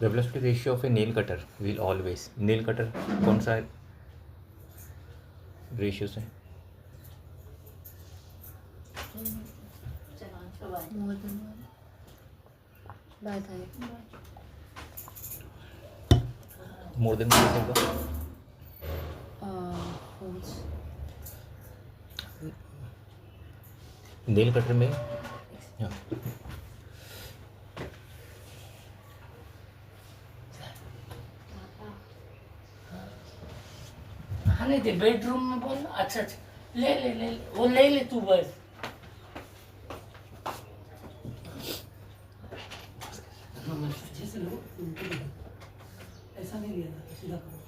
The velocity ratio of A nail cutter will always, nail cutter कौन सा ratio से? more than one by type. More than होगा Folds. Nail cutter में। हाँ, आने दे bedroom में बोल। अच्छा अच्छा ले ले ले ले, वो ले ले तू बस। जैसे लो ऐसा नहीं लिया था, सीधा करो।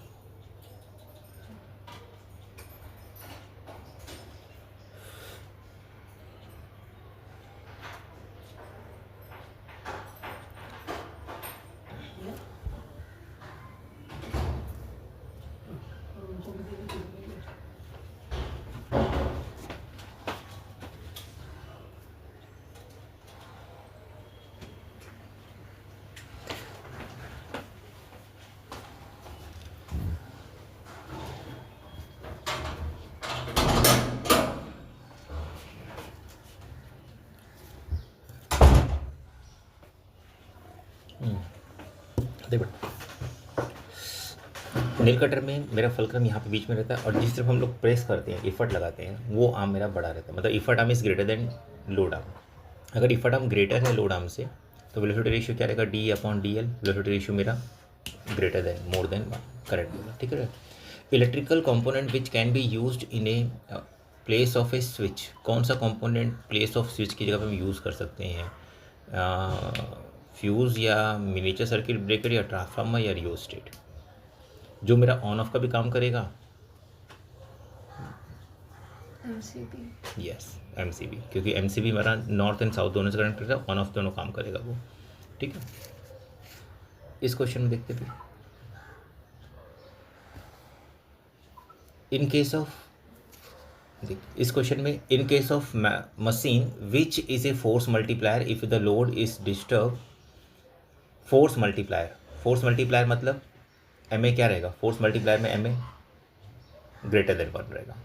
देख बेटा, नेल कटर में मेरा फुलक्रम यहाँ पे बीच में रहता है और जिस तरफ हम लोग प्रेस करते हैं, एफर्ट लगाते हैं, वो आर्म मेरा बड़ा रहता है। मतलब effort arm is greater than load arm. अगर एफर्ट आर्म ग्रेटर है लोड आर्म से तो वेलोसिटी रेशियो क्या रहेगा? D/dl। वेलोसिटी रेशियो मेरा greater than, more than correct होगा, ठीक है। Electrical component which can be used in a place of A switch. कौन सा कंपोनेंट प्लेस ऑफ स्विच की जगह पे हम यूज़ कर सकते हैं? फ्यूज़ या मिनीचर सर्किट ब्रेकर या ट्रांसफार्मर या रियोस्टेट। जो मेरा ऑन ऑफ का भी काम करेगा। MCB. यस, MCB, क्योंकि MCB हमारा नॉर्थ एंड साउथ दोनों से कनेक्ट करता है, ऑन ऑफ दोनों काम करेगा वो, ठीक है। इस क्वेश्चन में देखते भी, इन केस ऑफ, इस क्वेश्चन में in case of machine which is a force multiplier if the load is disturb. Force multiplier मतलब MA क्या रहेगा? फोर्स मल्टीप्लायर में MA ग्रेटर देन 1 रहेगा।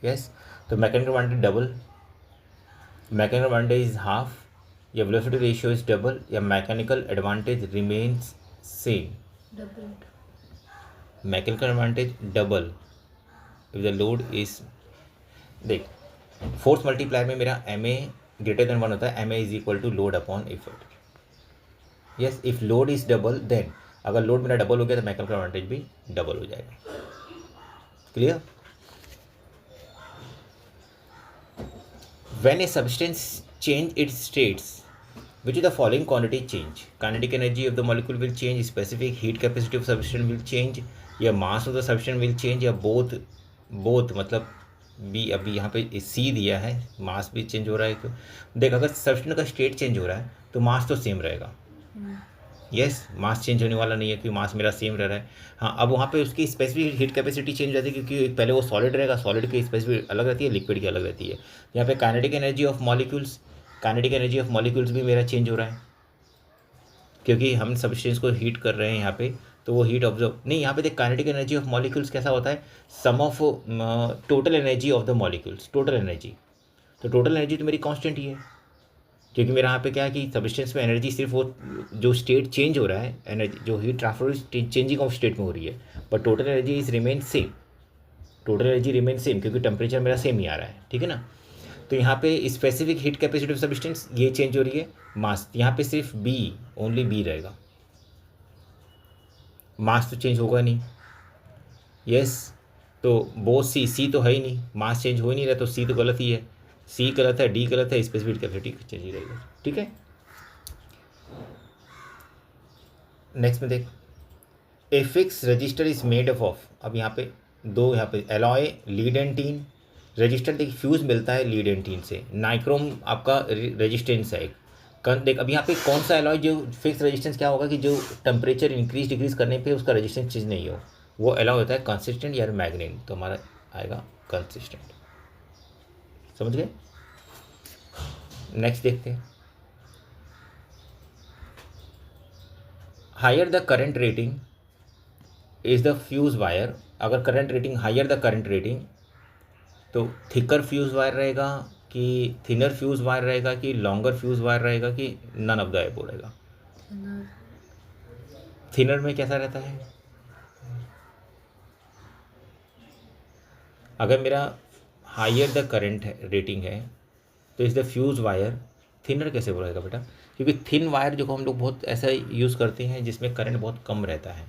यस, तो mechanical advantage double, mechanical advantage is half, या velocity ratio is double, या mechanical advantage remains same. Double. Mechanical advantage double if the load is, देख force multiplier में मेरा MA greater than 1 होता है। MA is equal to load upon effort. Yes, if load is double then, अगर load मेरा double हो गया तो मैकेनिकल एडवांटेज भी डबल हो जाएगा। Clear? When a substance change its states, which of the following quantity change? Kinetic energy of the molecule will change, specific heat capacity of substance will change, या mass of the substance will change, या both मतलब भी। अभी यहाँ पे C दिया है, मास भी चेंज हो रहा है। तो देख, अगर सब्सटेंस का स्टेट चेंज हो रहा है तो मास तो सेम रहेगा। यस, मास चेंज होने वाला नहीं है क्योंकि मास मेरा सेम रह रहा है। हाँ, अब वहाँ पे उसकी स्पेसिफिक हीट कैपेसिटी चेंज हो जाती है क्योंकि पहले वो सॉलिड रहेगा, सॉलिड की स्पेसिफिक अलग रहती है, लिक्विड की अलग रहती है। यहाँ पे काइनेटिक एनर्जी ऑफ मॉलिक्यूल्स भी मेरा चेंज हो रहा है क्योंकि हम सब्सटेंस को हीट कर रहे हैं यहाँ पे, तो वो हीट ऑब्जर्व नहीं। यहाँ पे देख, काइनेटिक एनर्जी ऑफ मॉलिक्यूल्स कैसा होता है? Sum of total energy of the molecules, total energy. तो टोटल एनर्जी तो मेरी कांस्टेंट ही है क्योंकि मेरा यहाँ पे क्या है कि सब्सटेंस में एनर्जी सिर्फ वो जो स्टेट चेंज हो रहा है, एनर्जी जो heat transfer changing of state में हो रही है, but total energy is remain same. Total energy remain same क्योंकि टेम्परेचर मेरा सेम ही आ रहा है, ठीक है ना। तो यहाँ पे specific heat capacity of substance ये चेंज हो रही है। मास यहाँ पे सिर्फ ओनली बी रहेगा, मास तो चेंज होगा नहीं। यस, तो बोथ सी तो है ही नहीं, मास चेंज हो ही नहीं रहा, तो सी तो गलत ही है। सी गलत है, डी गलत है, स्पेसिफिक कैपेसिटी चेंज ही रहेगा, ठीक है। नेक्स्ट में देख, a fix register is made of, अब यहाँ पे दो, यहाँ पे alloy lead and teen. Register देख, फ्यूज मिलता है लीड एंड टीन से। नाइक्रोम आपका रेजिस्टेंस है एक। देख, अब यहाँ पे कौन सा एलॉय जो फिक्स रेजिस्टेंस क्या होगा कि जो टेम्परेचर इंक्रीज डिक्रीज करने पे उसका रेजिस्टेंस चेंज नहीं हो, वो एलॉय होता है कंसिस्टेंट या मैग्नेट। तो हमारा आएगा कंसिस्टेंट, समझ गए। नेक्स्ट देखते हैं, higher the current rating is the fuse wire, अगर current rating higher the current rating तो थिकर फ्यूज वायर रहेगा कि थिनर फ्यूज वायर रहेगा कि लॉन्गर फ्यूज वायर रहेगा कि नन ऑफ द एबो रहेगा। थिनर। थिनर में कैसा रहता है, अगर मेरा हायर द करंट रेटिंग है तो is the fuse wire thinner कैसे बोलेगा बेटा, क्योंकि थिन वायर जो हम लोग बहुत ऐसा यूज़ करते हैं जिसमें करंट बहुत कम रहता है,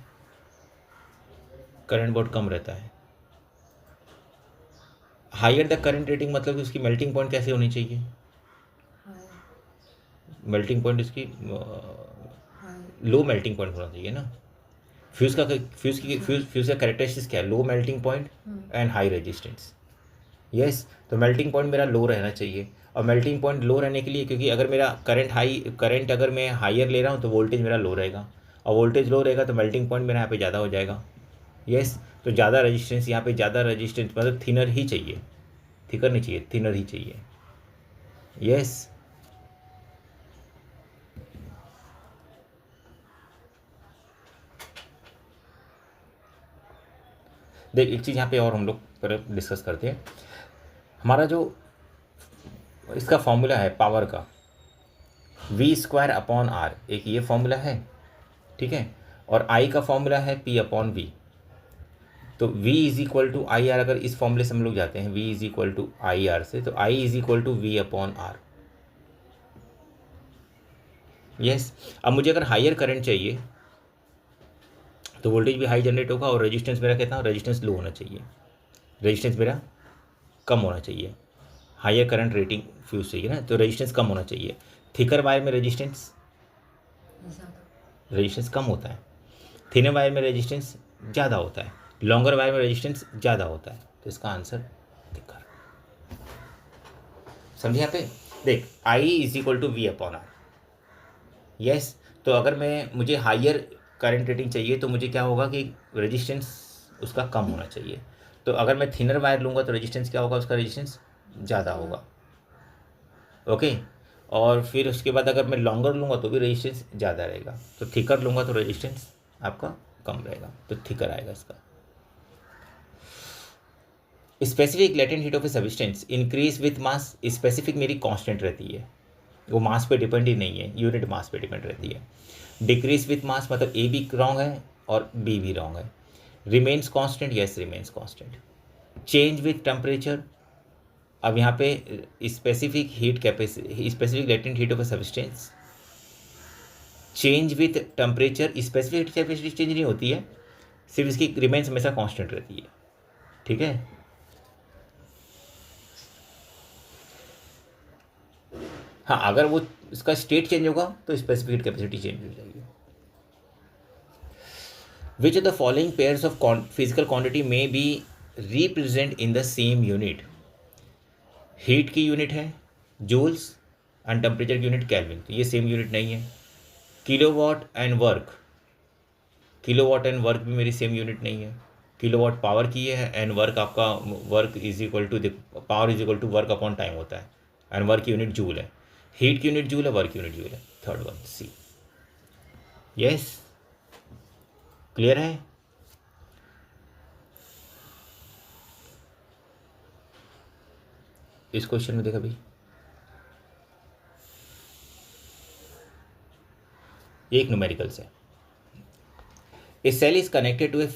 करंट बहुत कम रहता है। हायर द करंट रेटिंग मतलब कि उसकी मेल्टिंग पॉइंट कैसे होनी चाहिए, हाई। मेल्टिंग पॉइंट उसकी हाई। लो मेल्टिंग पॉइंट होना चाहिए ना। फ्यूज़ का कैरेक्टरिस्टिक्स क्या है, low melting point and high resistance. Yes, तो मेल्टिंग पॉइंट मेरा लो रहना चाहिए, और मेल्टिंग पॉइंट लो रहने के लिए, क्योंकि अगर मेरा करंट अगर मैं हायर ले रहा हूँ तो वोल्टेज मेरा लो रहेगा, और वोल्टेज लो रहेगा तो मेल्टिंग पॉइंट मेरा यहाँ पे ज़्यादा हो जाएगा। यस, तो ज़्यादा रेजिस्टेंस, यहाँ पे ज़्यादा रेजिस्टेंस मतलब थिनर ही चाहिए, थिकर नहीं चाहिए, थिनर ही चाहिए। यस, देख एक चीज़ यहाँ पे और हम लोग पर डिस्कस करते हैं। हमारा जो इसका फॉर्मूला है पावर का, V²/R, एक ये फॉर्मूला है, ठीक है, और I का फॉर्मूला है P/V। तो V is equal to I R, अगर इस फॉर्मूले से हम लोग जाते हैं V is equal to I R से, तो I is equal to V/R। Yes, अब मुझे अगर हायर करंट चाहिए तो वोल्टेज भी हाई जनरेट होगा, और रेजिस्टेंस मेरा कितना, रेजिस्टेंस लो होना चाहिए, रेजिस्टेंस मेरा कम होना चाहिए। हायर करंट रेटिंग फ्यूज चाहिए ना, तो रेजिस्टेंस कम होना चाहिए। थिकर वायर में रेजिस्टेंस कम होता है, थिनर वायर में रेजिस्टेंस ज़्यादा होता है, लॉन्गर वायर में रेजिस्टेंस ज़्यादा होता है, तो इसका आंसर थिकर। समझे यहाँ पे, देख I is equal to V/R। Yes, तो अगर मुझे हायर करंट रेटिंग चाहिए तो मुझे क्या होगा कि रेजिस्टेंस उसका कम होना चाहिए, तो अगर मैं थिनर वायर लूँगा तो रेजिस्टेंस क्या होगा, उसका रेजिस्टेंस ज़्यादा होगा। ओके, और फिर उसके बाद अगर मैं लॉन्गर लूँगा तो भी रेजिस्टेंस ज़्यादा रहेगा, तो थिकर लूँगा तो रेजिस्टेंस आपका कम रहेगा, तो थिकर आएगा इसका। Specific latent heat of a substance increase with mass, specific मेरी कांस्टेंट रहती है, वो मास पे डिपेंड ही नहीं है, यूनिट मास पे डिपेंड रहती है। डिक्रीज विथ मास मतलब ए भी रॉन्ग है और बी भी रॉन्ग है। Remains constant, yes remains constant. Change with temperature, अब यहाँ पे specific heat capacity, specific latent heat of a substance change with temperature, specific heat capacity change नहीं होती है, सिर्फ इसकी रिमेन्स हमेशा कांस्टेंट रहती है, ठीक है। हाँ, अगर वो इसका स्टेट चेंज होगा तो स्पेसिफिक हीट कैपेसिटी चेंज हो जाएगी। Which of the following pairs of physical quantity में be represent in the same unit, heat की यूनिट है जूल्स एंड टेम्परेचर की यूनिट केल्विन, तो ये सेम यूनिट नहीं है। Kilowatt and work, kilowatt and work भी मेरी सेम यूनिट नहीं है। किलोवाट पावर की है एंड वर्क आपका, work is equal to power is equal to work upon time होता है, एंड वर्क की यूनिट जूल है। हीट की यूनिट जूल है, वर्क की यूनिट जूल है। Third one C. Yes, clear है। इस क्वेश्चन में देखा भाई, एक न्यूमेरिकल्स है। A cell is connected to a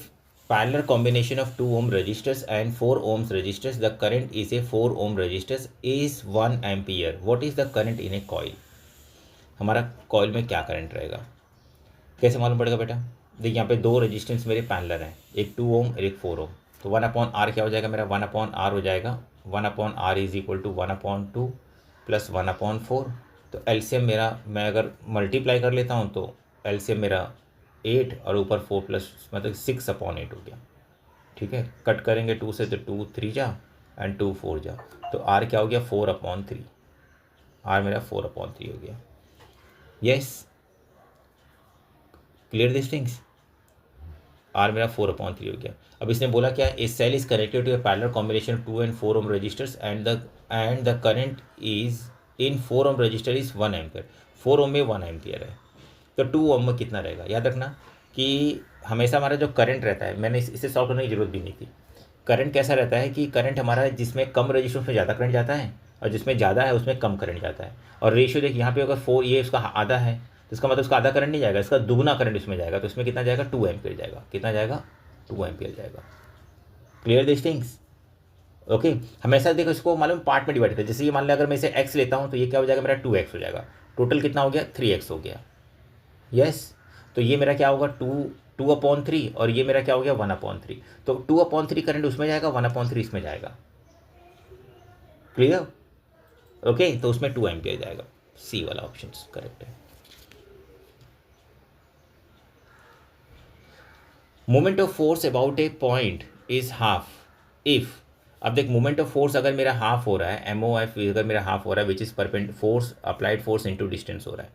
parallel combination of 2 ohm resistors and 4 ohms resistors. The current is a 4 ohm resistors is 1 ampere. What is the current in a coil? हमारा coil में क्या current रहेगा, कैसे मालूम पड़ेगा बेटा। देखिए यहाँ पे दो रेजिस्टेंस मेरे पैरेलल हैं, एक 2 ओम और एक 4 ओम, तो 1/R क्या हो जाएगा मेरा, 1/R हो जाएगा। 1/R is equal to 1/2 plus 1/4। तो एलसीएम मेरा, मैं अगर मल्टीप्लाई कर लेता हूँ तो एलसीएम मेरा 8 और ऊपर 4 प्लस मतलब 6/8 हो गया, ठीक है। कट करेंगे 2 से तो 2 3 जा एंड 2 4 जा, तो आर क्या हो गया 4/3, आर मेरा 4/3 हो गया। Yes, clear this things, are मेरा 4/3 हो गया। अब इसने बोला क्या, a cell is connected to a parallel combination 2 and 4 ohm resistors and the current is in 4 ohm resistor is 1 ampere. 4 ohm में 1 एम्पियर है, तो 2 ओम में कितना रहेगा? याद रखना कि हमेशा हमारा जो करंट रहता है, मैंने इसे सॉल्व करने की जरूरत भी नहीं थी। करंट कैसा रहता है कि करंट हमारा जिसमें कम रेजिस्टेंस में ज़्यादा करंट जाता है और जिसमें ज़्यादा है उसमें कम करंट जाता है। और रेशियो देख यहाँ पे अगर 4 ये उसका आधा है तो इसका मतलब उसका आधा करंट नहीं जाएगा, इसका दुगना करंट इसमें जाएगा। तो इसमें कितना जाएगा? 2 एम्पियर जाएगा। कितना जाएगा? 2 एम्पियर जाएगा। Clear this things? ओके। हमेशा देखो इसको मालूम पार्ट में डिवाइड कर, जैसे ये मान लिया अगर मैं इसे x लेता हूँ तो ये क्या हो जाएगा? मेरा 2x हो जाएगा। टोटल कितना हो गया? 3x हो गया। यस। तो ये मेरा क्या होगा? 2/3 और ये मेरा क्या हो गया? 1/3। तो 2/3 करंट उसमें जाएगा, 1/3 इसमें जाएगा। क्लियर? ओके। तो उसमें 2 एम्पियर जाएगा। सी वाला ऑप्शन करेक्ट है। Moment of force about A point is half if, अब देख मोमेंट ऑफ फोर्स अगर मेरा हाफ हो रहा है, MOF अगर मेरा हाफ हो रहा है, which is force applied force into distance हो रहा है,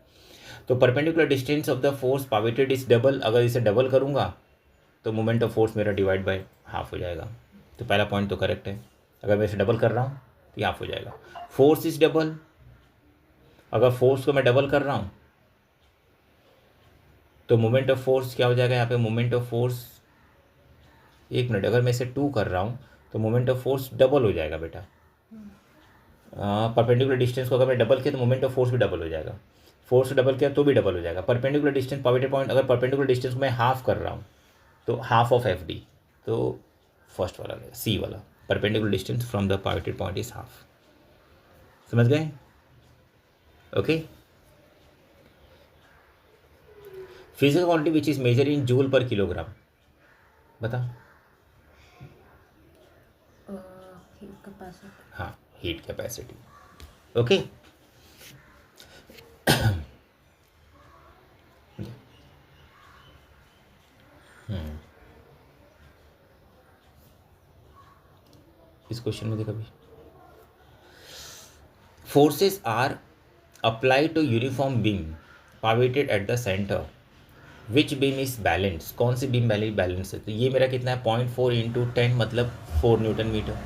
तो perpendicular distance of the force pivoted is double. अगर इसे डबल करूंगा तो मोमेंट ऑफ फोर्स मेरा डिवाइड बाय हाफ हो जाएगा। तो पहला पॉइंट तो करेक्ट है। अगर मैं इसे डबल कर रहा हूँ तो ये हाफ हो जाएगा। फोर्स इज डबल, अगर फोर्स को मैं डबल कर रहा हूँ तो मोमेंट ऑफ फोर्स क्या हो जाएगा? यहाँ पे मोमेंट ऑफ फोर्स, एक मिनट, अगर मैं इसे 2 कर रहा हूँ तो मोमेंट ऑफ फोर्स डबल हो जाएगा बेटा। परपेंडिकुलर डिस्टेंस को अगर मैं डबल किया तो मोमेंट ऑफ फोर्स भी डबल हो जाएगा। फोर्स डबल किया तो भी डबल हो जाएगा। परपेंडिकुलर डिस्टेंस पावेटेड पॉइंट, अगर परपेंडिकुलर डिस्टेंस को मैं हाफ कर रहा हूँ तो हाफ ऑफ FD, तो फर्स्ट वाला सी वाला, perpendicular distance from the pivoted point is half. समझ गए? Okay. Physical quantity which is measure in joule per kilogram, बता। कैपेसिटी। हाँ, हीट कैपेसिटी। ओके। इस क्वेश्चन में देखो अभी, forces are applied to uniform beam pivoted at the center, which beam is balance, कौन सी beam balance है? तो ये मेरा कितना है? 0.4 इंटू 10 मतलब 4 न्यूटन मीटर।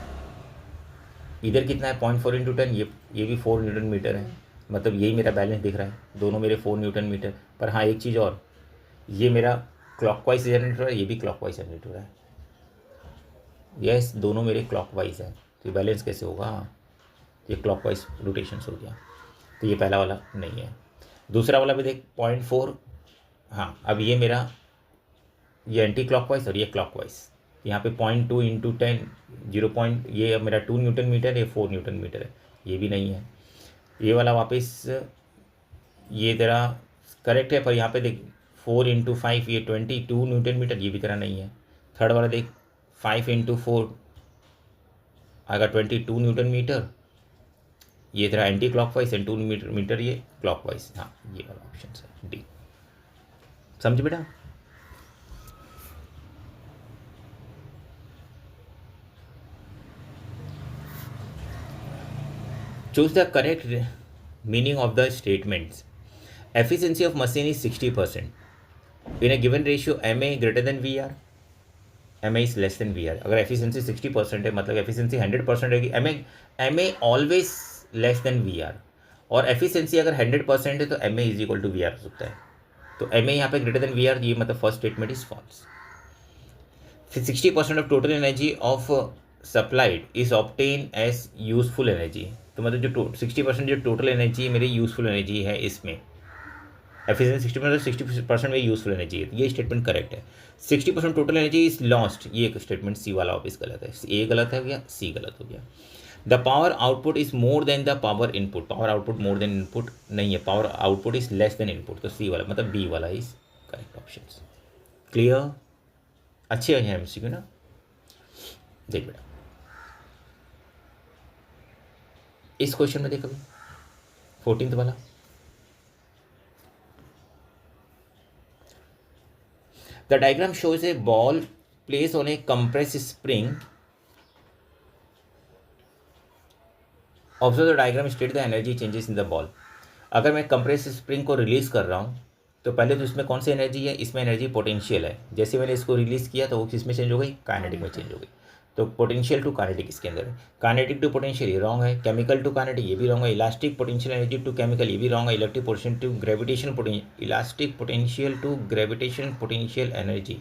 इधर कितना है? 0.4 इंटू 10, ये भी 4 न्यूटन मीटर है, मतलब यही मेरा बैलेंस दिख रहा है, दोनों मेरे 4 न्यूटन मीटर। पर हाँ एक चीज़ और, ये मेरा क्लॉकवाइज जनरेट हो रहा है, ये भी क्लॉकवाइज जनरेट हो रहा है। यस, दोनों मेरे क्लॉकवाइज है, तो ये बैलेंस कैसे होगा? ये क्लॉकवाइज रोटेशन हो गया, तो ये पहला वाला नहीं है। दूसरा वाला भी देख 0.4, हाँ अब ये मेरा, ये एंटी क्लॉकवाइज और ये क्लॉकवाइज। यहाँ पे 0.2 इंटू 10 0. ये अब मेरा 2 न्यूटन मीटर, ये 4 न्यूटन मीटर है, ये भी नहीं है। ये वाला वापस ये तेरा करेक्ट है, पर यहाँ पे देख 4 इंटू 5 ये 22 न्यूटन मीटर, ये भी तेरा नहीं है। थर्ड वाला देख 5 इंटू 4 आएगा 22 न्यूटन मीटर, ये तेरा एंटी क्लॉकवाइज एंड 2 मीटर ये क्लॉकवाइज। हाँ ये वाला ऑप्शन है डी। समझ बेटा? Choose the correct meaning of the statements. Efficiency of machine is 60%. In a given ratio, MA greater than VR, MA is less than VR. अगर efficiency 60% है मतलब efficiency 100% रहेगी, MA always less than VR। और efficiency अगर 100% है तो MA is equal to VR हो सकता है। तो MA यहाँ पे greater than VR, ये मतलब first statement is false। 60% of total energy of supplied is obtained as useful energy। तो मतलब जो 60% जो टोटल एनर्जी मेरी यूज़फुल एनर्जी है, इसमें एफिशिएंसी 60% में यूज़फुल एनर्जी है, ये स्टेटमेंट करेक्ट है। 60% टोटल एनर्जी इज लॉस्ट, ये एक स्टेटमेंट सी वाला वापस गलत है। ए गलत है गया, सी गलत हो गया। The power output is more than the power input, power output more than input नहीं है, power output is less than input, तो सी वाला मतलब बी वाला इज करेक्ट ऑप्शन। क्लियर? अच्छे हैं MCQ ना? देख बेटा इस क्वेश्चन में देख अभी 14th वाला, the diagram shows A ball place on A compress spring, observe the diagram state the energy changes in the ball. अगर मैं कंप्रेस स्प्रिंग को रिलीज कर रहा हूँ तो पहले तो इसमें कौन सी एनर्जी है? इसमें एनर्जी पोटेंशियल है। जैसे मैंने इसको रिलीज किया तो वो किस में चेंज हो गई? काइनेटिक में चेंज हो गई। तो पोटेंशियल टू काइनेटिक इसके अंदर है। काइनेटिक टू पोटेंशियल ये रॉन्ग है, केमिकल टू काइनेटिक ये भी रॉन्ग है, elastic potential energy to chemical ये भी रॉन्ग है, electric potential to gravitation potential, elastic potential to gravitation potential energy.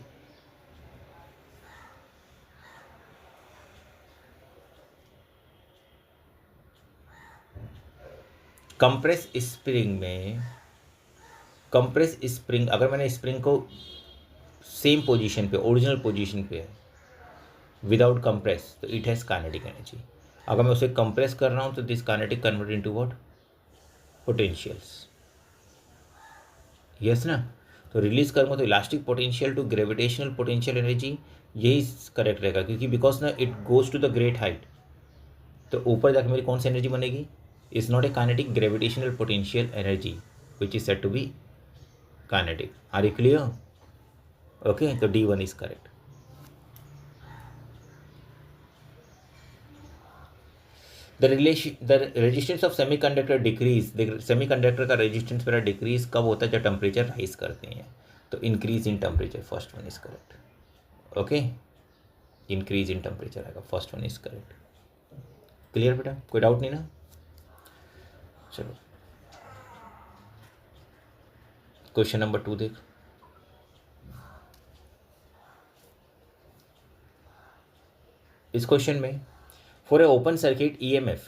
Compress spring में, कंप्रेस स्प्रिंग अगर मैंने स्प्रिंग को सेम पोजीशन पे, ओरिजिनल पोजीशन पे है विदाउट कंप्रेस, तो इट हैज़ काइनेटिक एनर्जी। अगर मैं उसे कंप्रेस कर रहा हूँ तो this kinetic convert into what, potentials, yes ना। तो रिलीज करूँगा तो elastic potential to gravitational potential energy, यही करेक्ट रहेगा, क्योंकि बिकॉज ना it goes to the great height, तो ऊपर जाकर मेरी कौन सी एनर्जी बनेगी, is not a kinetic gravitational potential energy which is said to be kinetic. Are you clear? Okay, तो D1 is correct. The resistance of semiconductor decrease, semiconductor का resistance मेरा डिक्रीज कब होता है, जब टेम्परेचर राइज करते हैं, तो increase in temperature, first one is correct. Okay, increase in temperature आएगा, first one is correct. Clear बेटा, कोई डाउट नहीं ना? चलो क्वेश्चन नंबर 2 देख। इस क्वेश्चन में for a open circuit EMF,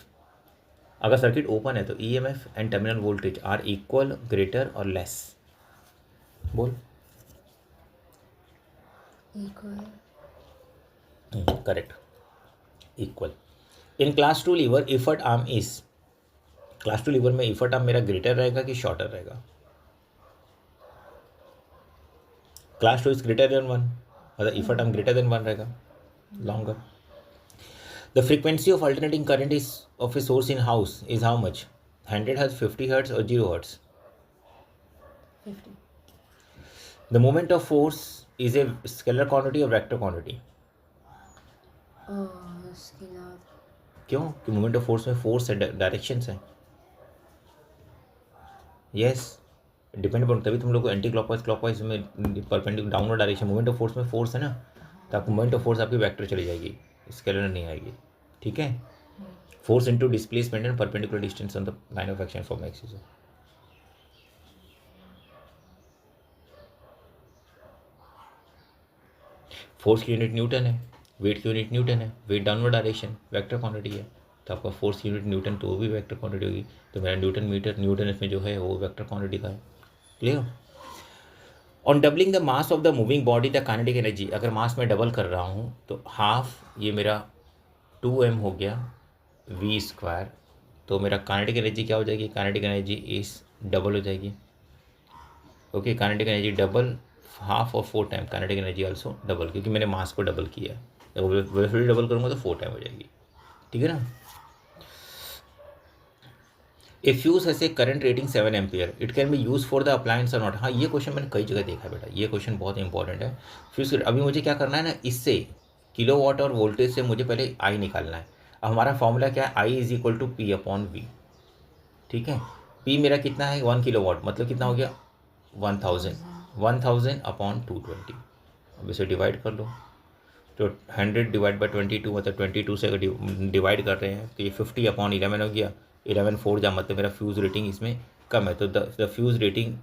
अगर सर्किट ओपन है तो EMF and terminal voltage are equal, greater और लेस, बोल। equal, correct, equal. In class 2 lever effort arm is, class 2 lever में इफर्ट आर्म मेरा ग्रेटर रहेगा कि शॉर्टर रहेगा? क्लास 2 इज ग्रेटर देन 1, मतलब इफर्ट आर्म ग्रेटर देन 1 रहेगा, longer. The frequency of alternating current is of a source in house is how much? 100 hertz, 50 hertz or 0 hertz? 50, The moment of force is a scalar quantity or vector quantity? scalar, क्यों? कि moment of force में force है, directions है। Yes, depend अपन, तभी तुम लोग को anti clockwise clockwise में perpendicular downward direction, moment of force में फोर्स है ना, तो आपको मोमेंट ऑफ फोर्स आपकी वेक्टर चली जाएगी, स्केलर नहीं आएगी, ठीक है। Force into displacement and perpendicular distance on the line of action form axis. Force की यूनिट न्यूटन है, वेट की यूनिट न्यूटन है, weight downward direction vector quantity है, तो आपका फोर्स की यूनिट न्यूटन, तो वो भी वेक्टर क्वांटिटी होगी, तो मेरा न्यूटन मीटर, न्यूटन इसमें जो है वो वेक्टर क्वांटिटी का है। Clear? On doubling the mass of the moving body the kinetic energy, अगर मास में डबल कर रहा हूँ तो हाफ, ये मेरा 2m हो गया v², तो मेरा काइनेटिक एनर्जी क्या हो जाएगी, काइनेटिक एनर्जी इस डबल हो जाएगी। Okay, kinetic energy double, half और 4 time kinetic energy also double, क्योंकि मैंने मास को डबल किया है, तो वेलोसिटी डबल करूँगा तो 4 टाइम हो जाएगी, ठीक है ना। A fuse has a current rating 7 ampere, it can be use for the appliance और नॉट। हाँ, ये क्वेश्चन मैंने कई जगह देखा है बेटा, ये क्वेश्चन बहुत इंपॉर्टेंट है। फ्यूज, अभी मुझे क्या करना है ना, इससे किलोवाट और वोल्टेज से मुझे पहले आई निकालना है। अब हमारा फॉर्मूला क्या है, I is equal to P upon V, ठीक है। पी मेरा कितना है, 1 किलोवाट, मतलब कितना हो गया 1000 अपॉन 220। अब इसे डिवाइड कर लो, तो 100 डिवाइड बाई 22, मतलब 22 से अगर डिवाइड कर रहे हैं तो ये 50 अपॉन 11 हो गया, 11 4 जा, मतलब मेरा फ्यूज़ रेटिंग इसमें कम है, तो the fuse rating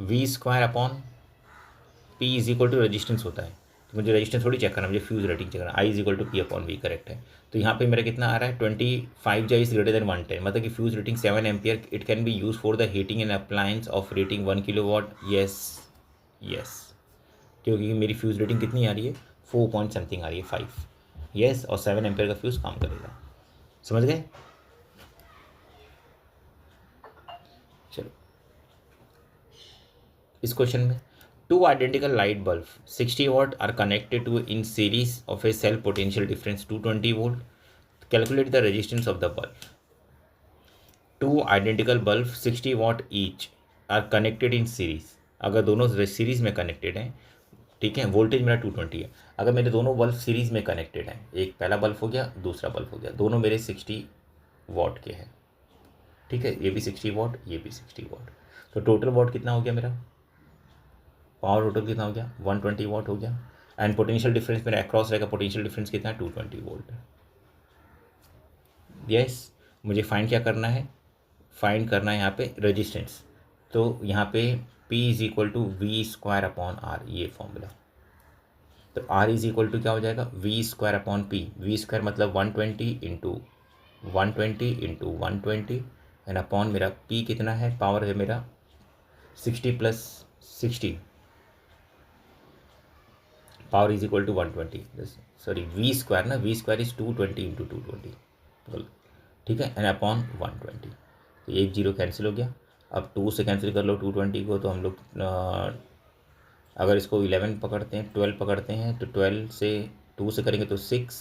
v² upon p is equal to resistance होता है, तो मुझे रेजिस्टेंस थोड़ी चेक करना, मुझे फ्यूज़ रेटिंग चेक करना। i is equal to p upon v correct है, तो यहाँ पे मेरा कितना आ रहा है 25 जा इज ग्रेटर देन 110, मतलब कि fuse rating 7 ampere, it can be use for the heating and appliance of rating 1 kilowatt. Yes yes, क्योंकि मेरी फ्यूज़ रेटिंग कितनी आ रही है, 4 पॉइंट समथिंग आ रही है, 5। यस, और 7 एम्पियर का फ्यूज़ काम करेगा, समझ गए। चलो इस क्वेश्चन में, 2 identical light bulb 60 watt are connected to in series of a cell potential difference 220 volt, calculate the resistance of the bulb. 2 identical bulb 60 watt each are connected in series, अगर दोनों series में connected हैं, ठीक है, voltage मेरा 220 है, अगर मेरे दोनों बल्ब सीरीज में कनेक्टेड हैं, एक पहला बल्ब हो गया, दूसरा बल्ब हो गया, दोनों मेरे 60 watt के हैं, ठीक है, ये भी 60 watt, ये भी 60 watt, तो टोटल वॉट कितना हो गया मेरा पावर टोटल कितना हो गया 120 वाट हो गया। एंड पोटेंशियल डिफरेंस मेरा अक्रॉस रहेगा, पोटेंशियल डिफरेंस कितना है 220 वोल्ट। यस मुझे फाइंड क्या करना है, फाइंड करना है यहाँ पे रेजिस्टेंस। तो यहाँ पे P is equal to V square upon R, ये फॉर्मूला। तो R इज इक्वल टू क्या हो जाएगा V square upon P. V square मतलब 120 इंटू 120 एंड अपॉन मेरा P कितना है, पावर है मेरा 60 plus 60, power is equal to 120, sorry V square ना, वी स्क्वायर इज 220 इंटू 220, ठीक है, एंड अपॉन 120। तो एक जीरो कैंसिल हो गया। अब 2 से कैंसिल कर लो 220 को, तो हम लोग अगर इसको 11 पकड़ते हैं 12 पकड़ते हैं तो 12 से 2 से करेंगे तो 6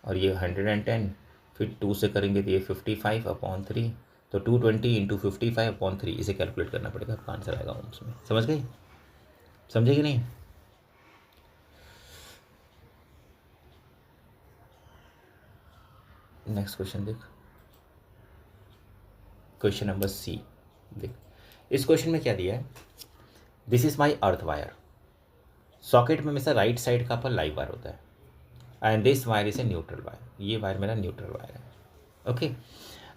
और ये 110, फिर 2 से करेंगे तो ये 55 अपॉन 3, तो 220 इंटू 55 अपॉन 3 इसे कैलकुलेट करना पड़ेगा, आपका आंसर आएगा ओम्स में। समझ गए, समझे कि नहीं? नेक्स्ट क्वेश्चन देख, क्वेश्चन नंबर सी देख। इस क्वेश्चन में क्या दिया है, this is my earth wire, socket में हमेशा राइट साइड का पर लाइव वायर होता है and this wire is a neutral wire, ये वायर मेरा न्यूट्रल वायर है। ओके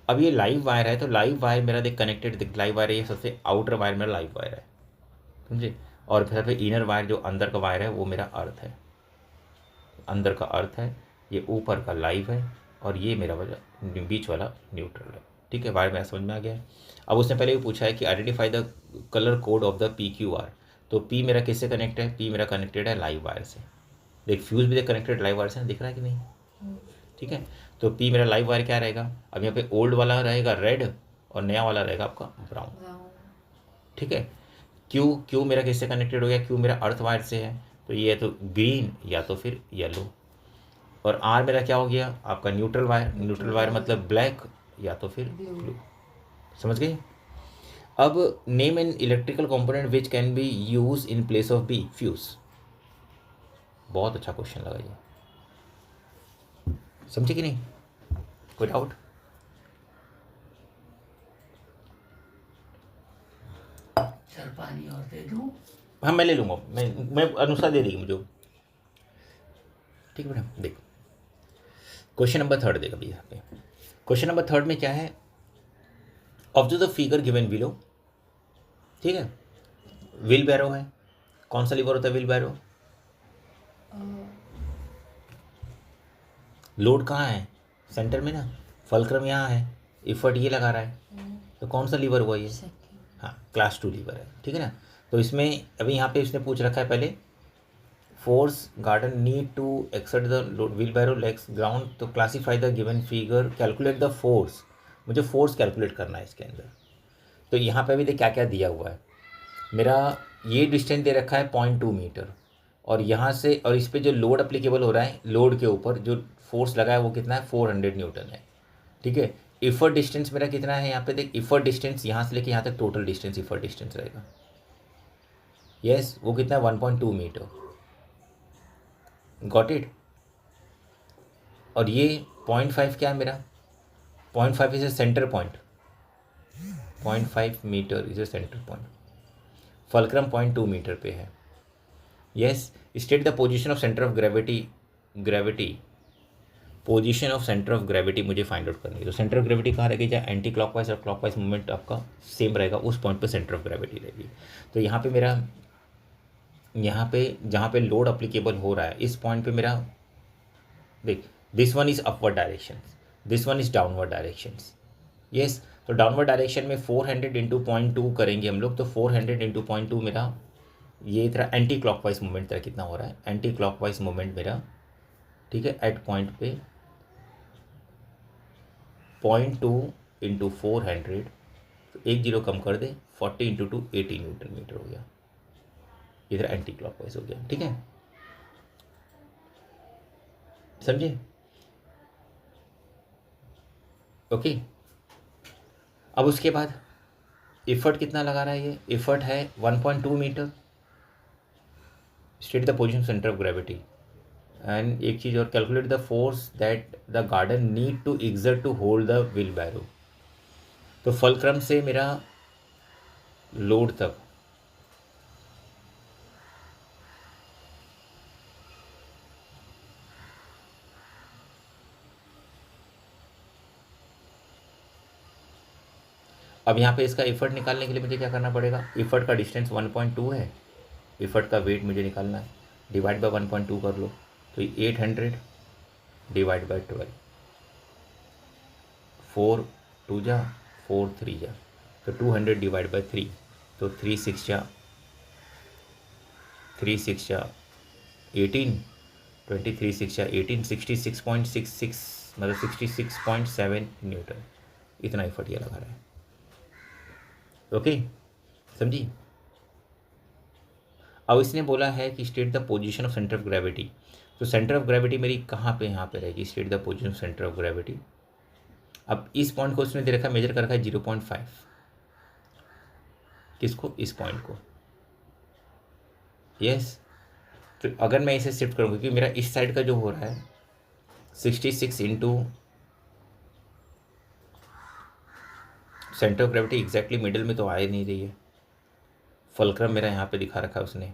अब ये लाइव वायर है, तो लाइव वायर मेरा देख कनेक्टेड, देख लाइव वायर है, ये सबसे आउटर वायर मेरा लाइव वायर है, समझे, और फिर इनर वायर जो अंदर का वायर है वो मेरा अर्थ है, अंदर का अर्थ है, ये ऊपर का लाइव है और ये मेरा वाला बीच वाला न्यूट्रल है। ठीक है, वायर मेरा समझ में आ गया है। अब उसने पहले भी पूछा है कि identify the colour code of the PQR, तो P मेरा किससे कनेक्ट है, P मेरा कनेक्टेड है लाइव वायर से। देख फ्यूज़ भी देख कनेक्टेड लाइव वायर से, दिख रहा है कि नहीं? ठीक है, तो P मेरा लाइव वायर क्या रहेगा, अब यहाँ पे ओल्ड वाला रहेगा रेड और नया वाला रहेगा आपका ब्राउन। ठीक है, Q मेरा किससे कनेक्टेड हो गया, Q मेरा अर्थ वायर से है, तो ये है तो ग्रीन या तो फिर येलो। और R मेरा क्या हो गया आपका न्यूट्रल वायर, न्यूट्रल वायर मतलब ब्लैक या तो फिर ब्लू। समझ गए? अब name an electrical component which can be use in place of B, fuse. बहुत अच्छा क्वेश्चन लगा ये, समझे कि नहीं? कोई डाउट? सर पानी और दे दूं? हाँ मैं ले लूँगा, मैं अनुसार दे देगी मुझे। ठीक है बेटा, देख क्वेश्चन नंबर 3 देख अभी यहाँ पे। क्वेश्चन नंबर 3 में क्या है, observe the figure given below. ठीक है, व्हील बैरो है, कौन सा लीवर होता है व्हील बैरो? लोड कहाँ है, सेंटर में ना, फलक्रम यहाँ है, इफर्ट ये लगा रहा है, तो कौन सा लीवर हुआ ये? हाँ क्लास 2 लीवर है। ठीक है ना, तो इसमें अभी यहाँ पे इसने पूछ रखा है पहले, force garden need to exert the load wheel barrow legs ground, तो classify the given figure, calculate the force. मुझे फोर्स कैलकुलेट करना है इसके अंदर। तो यहाँ पे भी देख क्या क्या दिया हुआ है, मेरा ये डिस्टेंस दे रखा है 0.2 मीटर, और यहाँ से और इस पर जो लोड अप्लीकेबल हो रहा है, लोड के ऊपर जो फोर्स लगा है वो कितना है 400 न्यूटन है। ठीक है, इफर्ट डिस्टेंस मेरा कितना है, यहाँ पे देख इफर्ट डिस्टेंस यहाँ से लेके यहाँ तक टोटल डिस्टेंस इफर्ट डिस्टेंस रहेगा। यस वो कितना है 1.2 मीटर, गॉट इट। और ये 0.5 क्या है मेरा, 0.5 is a centre point, 0.5 metre is a centre point, fulcrum 0.2 metre पे है। Yes, state the position of centre of gravity, position of centre of gravity मुझे फाइंड आउट करनी है। तो सेंटर ऑफ ग्रेविटी कहाँ रहेगी, चाहे एंटी क्लॉकवाइज और क्लॉकवाइज मूवमेंट आपका सेम रहेगा, उस पॉइंट पे सेंटर ऑफ ग्रेविटी रहेगी। तो यहाँ पे मेरा, यहाँ पे जहाँ पे लोड अप्लीकेबल हो रहा है इस पॉइंट पे मेरा देख, this one is upward direction, this one is downward direction. Yes, तो डाउनवर्ड डायरेक्शन में 400 इंटू 0.2 करेंगे हम लोग, तो 400 इंटू 0.2 मेरा ये तरह एंटी क्लॉकवाइज मूवमेंट तरह कितना हो रहा है, एंटी क्लॉकवाइज मूवमेंट मेरा, ठीक है, एट पॉइंट पे 0.2 इंटू 400, तो एक जीरो कम कर दे, 40 इंटू 2 80 न्यूटन मीटर हो गया, इधर एंटी क्लॉकवाइज हो गया। ठीक है, समझे? ओके, अब उसके बाद इफर्ट कितना लगा रहा है, ये इफर्ट है 1.2 meter, state the position center of gravity, and एक चीज़ और, calculate the force that the garden need to exert to hold the wheel barrow. तो फलक्रम से मेरा लोड तक अब यहाँ पे इसका एफर्ट निकालने के लिए मुझे क्या करना पड़ेगा, एफर्ट का डिस्टेंस 1.2 है, एफर्ट का वेट मुझे निकालना है, डिवाइड बाय 1.2 कर लो, तो 800 डिवाइड बाय 12, 4 2 जा 4 3 जा, तो 200 डिवाइड बाय 3, तो 3 6 जा 18, 23 6 जा 18, 66.66 मतलब 66.7 न्यूटन, इतना एफर्ट ये लगा रहा है। ओके, समझी। अब इसने बोला है कि state the position of centre of gravity, तो सेंटर ऑफ ग्रेविटी मेरी कहाँ पे यहाँ पे रहेगी, state the position of centre of gravity. अब इस पॉइंट को उसने दे रखा, मेजर कर रखा है 0.5, किसको, इस पॉइंट को, यस। तो अगर मैं इसे शिफ्ट करूँगा, क्योंकि मेरा इस साइड का जो हो रहा है 66 into centre of gravity exactly middle में तो आ ही नहीं रही है, फलक्रम मेरा यहाँ पे दिखा रखा है उसने,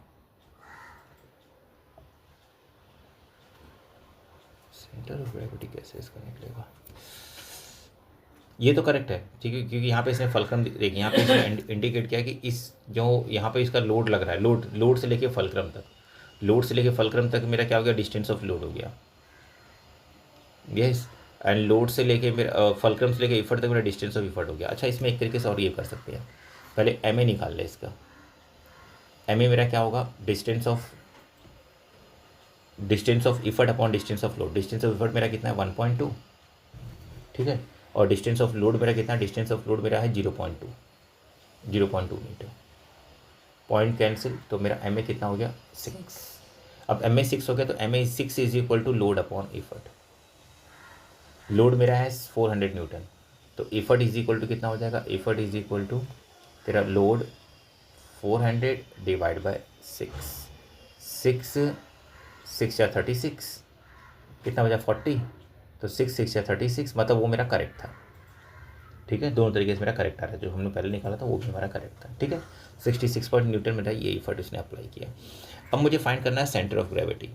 सेंटर ऑफ ग्रेविटी कैसे इसका निकलेगा, ये तो करेक्ट है, ठीक है, क्योंकि यहाँ पे इसने फलक्रम देखिए, यहाँ पे इसने इंडिकेट किया कि इस जो यहाँ पे इसका लोड लग रहा है, लोड से लेके फलक्रम तक, लोड से लेके फलक्रम तक मेरा क्या हो गया, डिस्टेंस ऑफ लोड हो गया, यस। एंड लोड से लेके मेरा फलक्रम से लेके इफर्ट तक मेरा डिस्टेंस ऑफ इफर्ट हो गया। अच्छा, इसमें एक तरीके से और ये कर सकते हैं, पहले एम ए निकाल ले इसका, एम ए मेरा क्या होगा, distance of effort upon distance of load, distance of effort मेरा कितना है 1.2, ठीक है, और डिस्टेंस ऑफ लोड मेरा कितना, डिस्टेंस ऑफ लोड मेरा है 0.2 मीटर, पॉइंट कैंसिल, तो मेरा एम ए कितना हो गया 6। अब एम ए 6 हो गया, तो M A 6 is equal to load upon effort, load मेरा है 400 न्यूटन, तो इफर्ट इज इक्वल टू कितना हो जाएगा, इफर्ट इज इक्वल टू तेरा लोड 400 डिवाइड बाय 6 या 36, कितना बजा 40, तो 6 या 36, मतलब वो मेरा करेक्ट था, ठीक है, दोनों तरीके से मेरा करेक्ट आ रहा है, जो हमने पहले निकाला था वो भी हमारा करेक्ट था, ठीक है। 66 पॉइंट न्यूटन मेरा ये इफर्ट उसने अप्लाई किया। अब मुझे फाइंड करना है centre of gravity.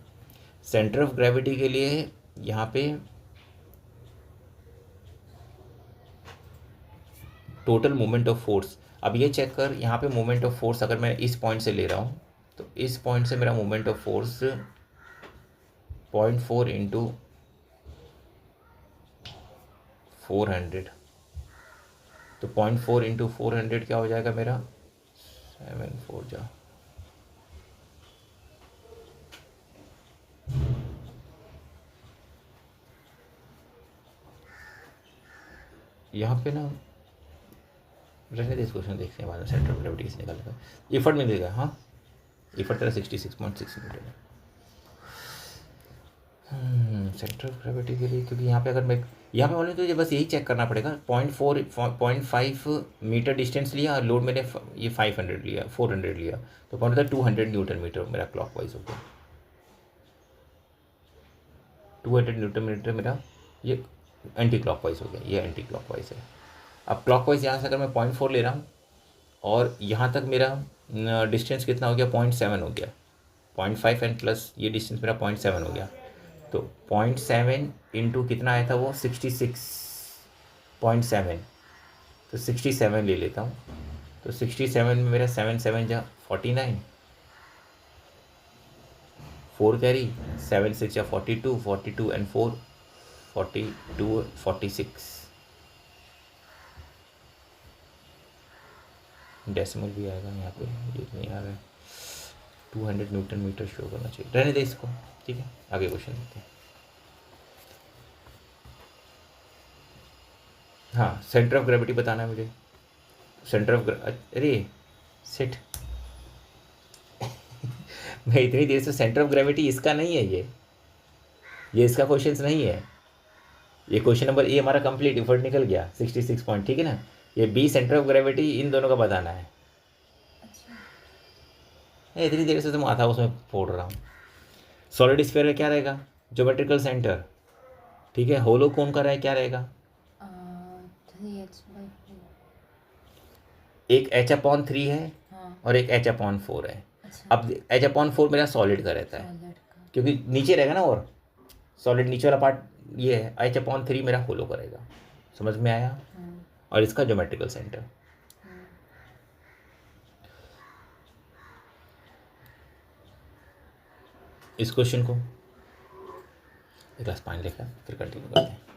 Centre of gravity के लिए यहाँ पे टोटल मोमेंट ऑफ फोर्स, अब ये चेक कर, यहाँ पे मोमेंट ऑफ फोर्स अगर मैं इस पॉइंट से ले रहा हूँ, तो इस पॉइंट से मेरा मोमेंट ऑफ फोर्स 0.4 इंटू 400, तो 0.4 इंटू 400 क्या हो जाएगा मेरा 74 जा, यहाँ पे ना रहने दे, इस क्वेश्चन देखते हैं बाद में, सेंटर ऑफ ग्रेविटी किसने निकाला था, इफर्ट में देगा, हाँ इफर्ट तेरा 66.6 न्यूटन है। सेंटर ऑफ ग्रेविटी के लिए, क्योंकि यहाँ पे अगर मैं यहाँ पे बोले तो बस यही चेक करना पड़ेगा, 0.5 मीटर डिस्टेंस लिया और लोड मैंने ये 500 लिया, 400 लिया, तो कौन होता है 200 न्यूटन मीटर मेरा क्लॉकवाइज हो गया, 200 न्यूटन मीटर मेरा ये एंटी क्लॉकवाइज हो गया, ये एंटी क्लॉकवाइज है। अब क्लॉकवाइज यहाँ से अगर मैं 0.4 ले रहा हूँ और यहाँ तक मेरा डिस्टेंस कितना हो गया 0.7 हो गया, 0.5 एंड प्लस ये डिस्टेंस मेरा 0.7 हो गया, तो 0.7 इंटू कितना आया था वो 66.7, तो 67 ले लेता हूँ, तो 67 में मेरा 7 7 जा 49, 4 कैरी 7 6 जा 42, 42 एंड 4 42 46, डेसिमल भी आएगा यहाँ पे, ये नहीं आ रहा है, 200 न्यूटन मीटर शो करना चाहिए, रहने दे इसको, ठीक है, आगे क्वेश्चन देखते हैं। हाँ, सेंटर ऑफ ग्रेविटी बताना है मुझे, सेंटर ऑफ अरे सेट मैं इतनी देर से सेंटर ऑफ ग्रेविटी इसका नहीं है, ये इसका क्वेश्चन नहीं है, ये क्वेश्चन नंबर ए हमारा कंप्लीट, इफर्ट निकल गया 66 पॉइंट, ठीक है ना, ये बी सेंटर ऑफ ग्रेविटी, इन दोनों का बताना है। इतनी देर से तो माथा उसमें फोड़ रहा हूँ। सॉलिड स्फीयर का क्या रहेगा, ज्योमेट्रिकल सेंटर, ठीक है, होलो कोन का क्या रहेगा, 3h/4, एक h/3 है हाँ, और एक h/4 है। अच्छा, अब h/4 मेरा सॉलिड का रहता है, सॉलिड का, क्योंकि नीचे रहेगा ना, और सॉलिड नीचे वाला पार्ट ये है, h/3 मेरा होलो का रहेगा, समझ में आया, हाँ, और इसका ज्योमेट्रिकल सेंटर, इस क्वेश्चन को एक ग्लास पानी लेकर फिर कंटिन्यू करते हैं।